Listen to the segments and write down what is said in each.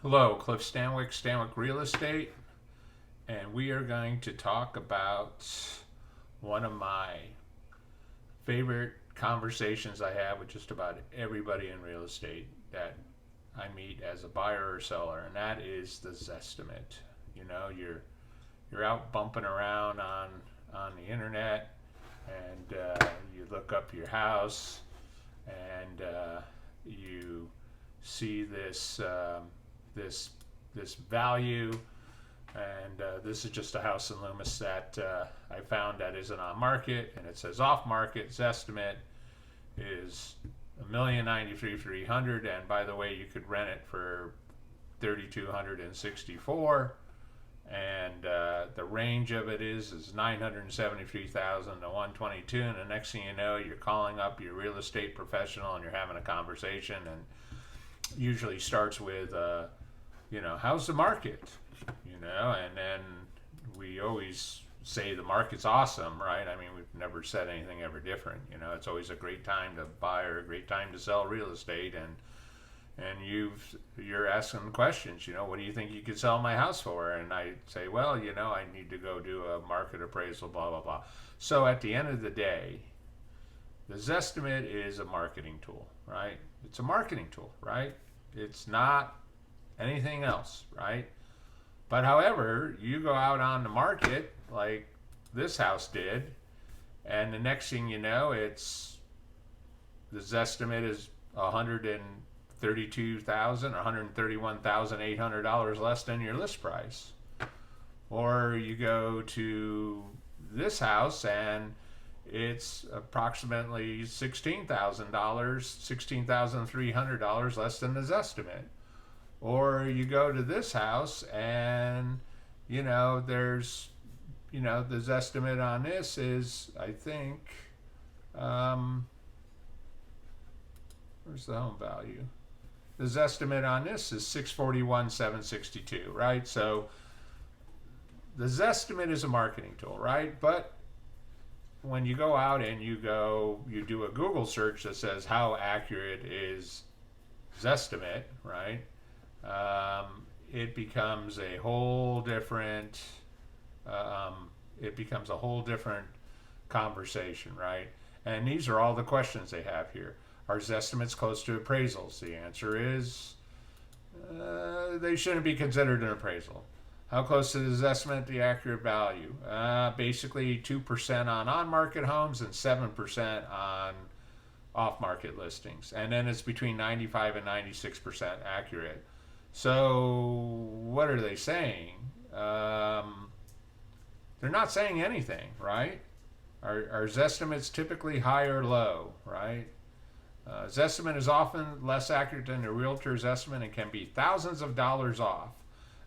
Hello, Cliff Stanwyck, Stanwyck Real Estate, and we are going to talk about one of my favorite conversations I have with just about everybody in real estate that I meet as a buyer or seller, and that is the Zestimate. You know, you're out bumping around on the internet, and you look up your house, and you see this this value, and this is just a house in Loomis that I found that isn't on market, and it says off market. Zestimate is $1,093,300, and by the way, you could rent it for 3,264, and the range of it is 973,000 to 122, and the next thing you know, you're calling up your real estate professional and you're having a conversation, and usually starts with how's the market, and then we always say the market's awesome, right? I mean, we've never said anything ever different. It's always a great time to buy or a great time to sell real estate, and you're asking questions. What do you think you could sell my house for? And I say, well, I need to go do a market appraisal, blah blah blah. So at the end of the day, the Zestimate is a marketing tool, right? It's a marketing tool, right? It's not anything else, right? But however, you go out on the market like this house did, and the next thing you know, it's the Zestimate is 132,000 or $131,800 less than your list price. Or you go to this house and it's approximately $16,300 less than the Zestimate. Or you go to this house and there's the Zestimate on this is, I think, where's the home value? The Zestimate on this is 641,762, right? So the Zestimate is a marketing tool, right? But when you go out and you do a Google search that says how accurate is Zestimate, right? It becomes a whole different conversation, right? And these are all the questions they have here. Are Zestimates close to appraisals? The answer is they shouldn't be considered an appraisal. How close to the Zestimate the accurate value? Basically 2% on market homes and 7% on off market listings. And then it's between 95 and 96% accurate. So, what are they saying? They're not saying anything, right? Are Zestimates typically high or low, right? Zestimate is often less accurate than a realtor's estimate and can be thousands of dollars off.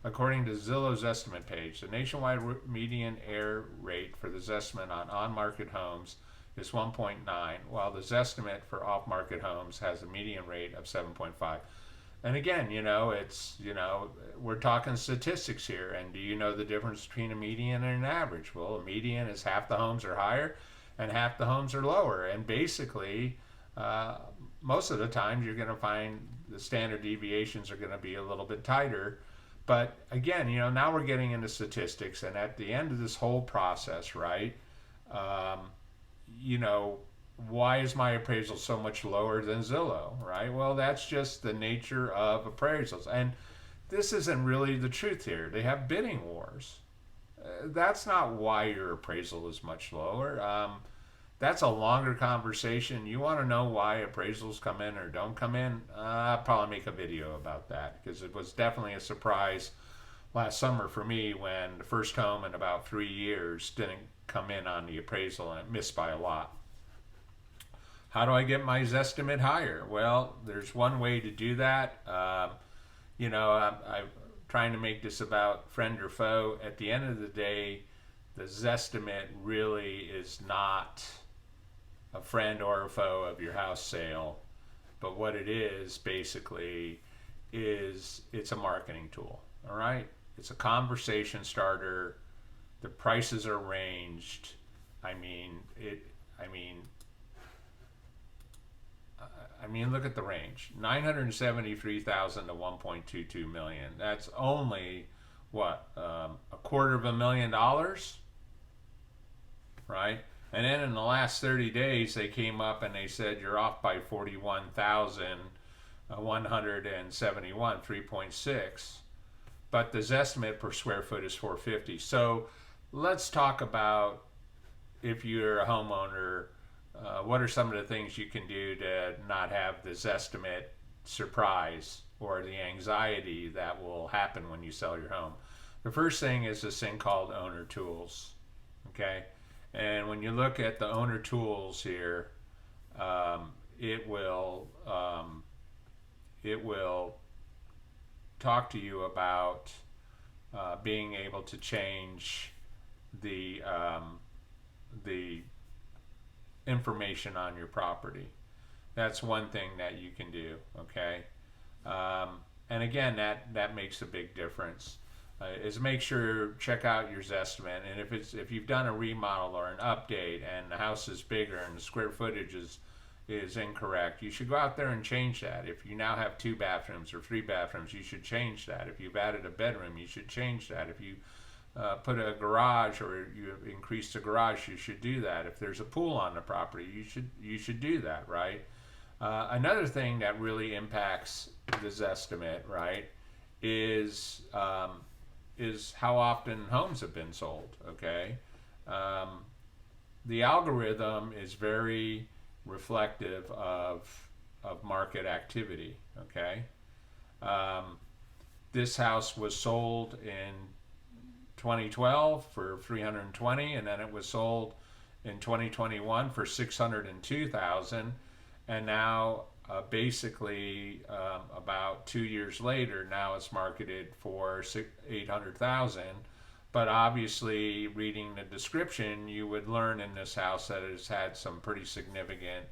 According to Zillow's estimate page, the nationwide median error rate for the Zestimate on market homes is 1.9, while the Zestimate for off market homes has a median rate of 7.5. And again, we're talking statistics here. And do you know the difference between a median and an average? Well, a median is half the homes are higher and half the homes are lower. And basically, most of the time, you're going to find the standard deviations are going to be a little bit tighter. But again, now we're getting into statistics. And at the end of this whole process, right, you know, why is my appraisal so much lower than Zillow, right? Well, that's just the nature of appraisals. And this isn't really the truth here. They have bidding wars. That's not why your appraisal is much lower. That's a longer conversation. You want to know why appraisals come in or don't come in? I'll probably make a video about that because it was definitely a surprise last summer for me when the first home in about 3 years didn't come in on the appraisal and it missed by a lot. How do I get my Zestimate higher? Well, there's one way to do that. I'm trying to make this about friend or foe. At the end of the day, the Zestimate really is not a friend or a foe of your house sale. But what it is basically is it's a marketing tool. All right? It's a conversation starter. The prices are ranged. I mean, I mean, look at the range: 973,000 to 1.22 million. That's only what, a quarter of $1 million, right? And then in the last 30 days, they came up and they said you're off by 41,171, 3.6. But the Zestimate per square foot is 450. So let's talk about, if you're a homeowner, what are some of the things you can do to not have the Zestimate surprise or the anxiety that will happen when you sell your home? The first thing is this thing called owner tools. Okay, and when you look at the owner tools here, it will talk to you about being able to change the information on your property. That's one thing that you can do. Okay, and again, that makes a big difference. Is make sure, check out your Zestimate, and if you've done a remodel or an update and the house is bigger and the square footage is incorrect, you should go out there and change that. If you now have 2 bathrooms or 3 bathrooms, you should change that. If you've added a bedroom, you should change that. If you put a garage or you increase the garage, you should do that. If there's a pool on the property, you should do that, right? Another thing that really impacts the Zestimate, right, is how often homes have been sold. Okay, the algorithm is very reflective of market activity. Okay, this house was sold in 2012 for 320, and then it was sold in 2021 for 602,000, and now basically about 2 years later, now it's marketed for 800,000. But obviously, reading the description, you would learn in this house that it's had some pretty significant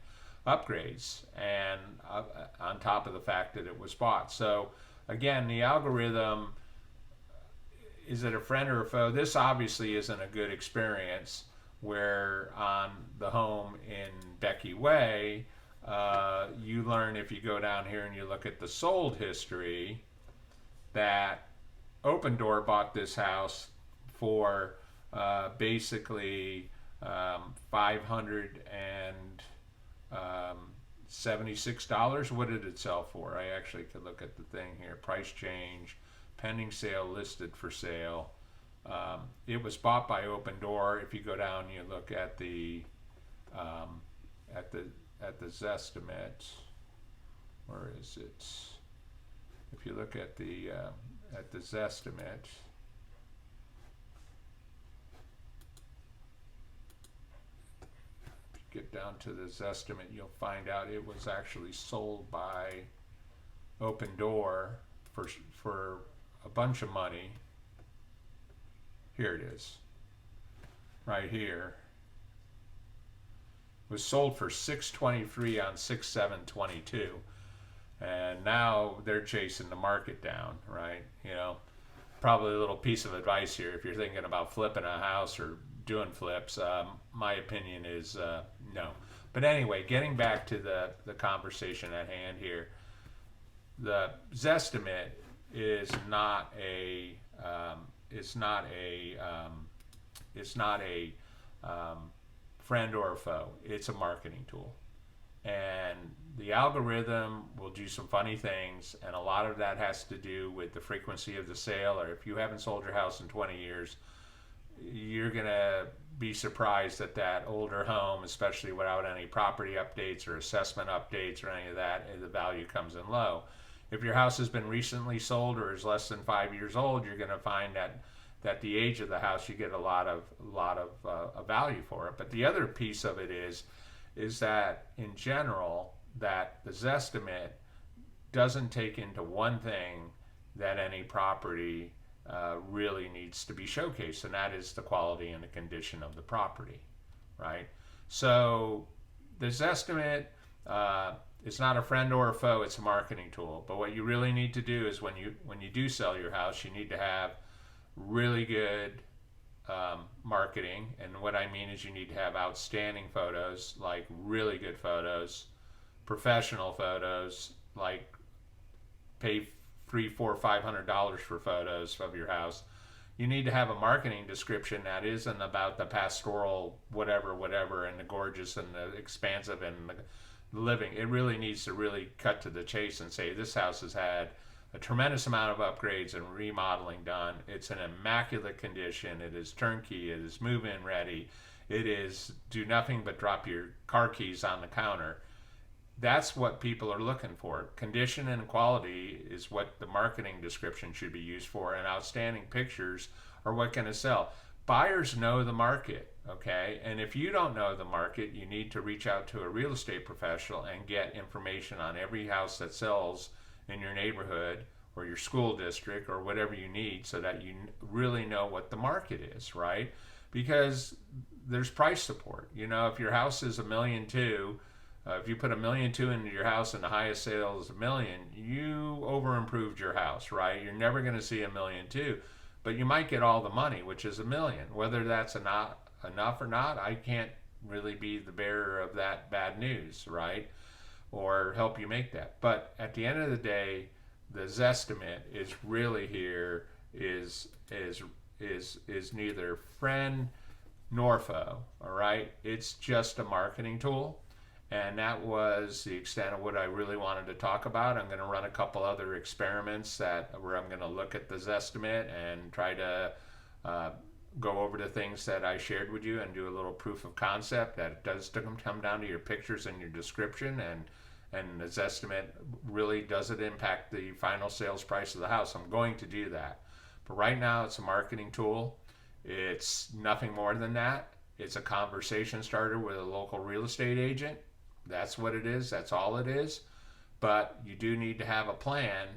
upgrades, and on top of the fact that it was bought. So again, the algorithm, is it a friend or a foe? This obviously isn't a good experience, where on the home in Becky Way, you learn, if you go down here and you look at the sold history, that Open Door bought this house for basically $576. What did it sell for? I actually could look at the thing here. Price change, pending sale, listed for sale. It was bought by Open Door. If you go down, you look at the Zestimate. Where is it? If you look at the Zestimate, get down to the Zestimate, you'll find out it was actually sold by Open Door for a bunch of money. Here it is, right here. It was sold for $623 on 6/7/22, and now they're chasing the market down, right? You know, probably a little piece of advice here if you're thinking about flipping a house or doing flips. My opinion is no. But anyway, getting back to the conversation at hand here, the Zestimate is not a friend or a foe. It's a marketing tool, and the algorithm will do some funny things, and a lot of that has to do with the frequency of the sale. Or if you haven't sold your house in 20 years, you're gonna be surprised that that older home, especially without any property updates or assessment updates or any of that, the value comes in low. If your house has been recently sold or is less than 5 years old, you're going to find that the age of the house, you get a lot of value for it. But the other piece of it is that in general, that the Zestimate doesn't take into one thing that any property really needs to be showcased, and that is the quality and the condition of the property, right? So the Zestimate, it's not a friend or a foe, it's a marketing tool. But what you really need to do is when you do sell your house, you need to have really good marketing. And what I mean is you need to have outstanding photos, like really good photos, professional photos, like pay $300, $400, $500 for photos of your house. You need to have a marketing description that isn't about the pastoral whatever and the gorgeous and the expansive and the living. It really needs to really cut to the chase and say this house has had a tremendous amount of upgrades and remodeling done. It's in immaculate condition. It is turnkey. It is move-in ready. It is do nothing but drop your car keys on the counter. That's what people are looking for. Condition and quality is what the marketing description should be used for, and outstanding pictures are what can sell. Buyers know the market, okay? And if you don't know the market, you need to reach out to a real estate professional and get information on every house that sells in your neighborhood or your school district or whatever you need, so that you really know what the market is, right? Because there's price support. You know, if your house is $1.2 million, if you put $1.2 million into your house and the highest sale is $1 million, you over improved your house, right? You're never going to see $1.2 million, but you might get all the money, which is $1 million. Whether that's enough or not, I can't really be the bearer of that bad news, right? Or help you make that. But at the end of the day, the Zestimate is really here is neither friend nor foe. All right, it's just a marketing tool. And that was the extent of what I really wanted to talk about. I'm going to run a couple other experiments where I'm going to look at the Zestimate and try to go over the things that I shared with you and do a little proof of concept that it does come down to your pictures and your description, and the Zestimate really does it impact the final sales price of the house. I'm going to do that. But right now it's a marketing tool. It's nothing more than that. It's a conversation starter with a local real estate agent. That's what it is. That's all it is. But you do need to have a plan.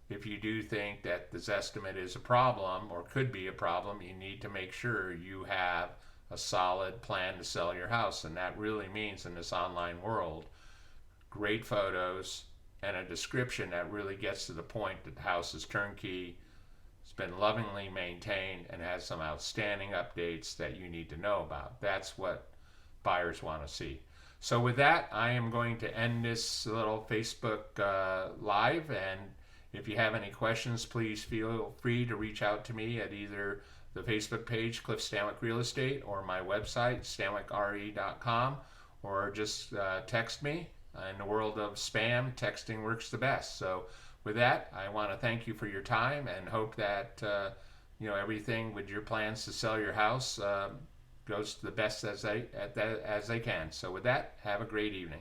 If you do think that the Zestimate is a problem or could be a problem, you need to make sure you have a solid plan to sell your house. And that really means, in this online world, great photos and a description that really gets to the point that the house is turnkey, it's been lovingly maintained, and has some outstanding updates that you need to know about. That's what buyers want to see. So with that, I am going to end this little Facebook Live, and if you have any questions, please feel free to reach out to me at either the Facebook page, Cliff Stanwyck Real Estate, or my website, stanwyckre.com, or just text me. In the world of spam, texting works the best. So with that, I want to thank you for your time and hope that everything with your plans to sell your house goes the best as they can. So with that, have a great evening.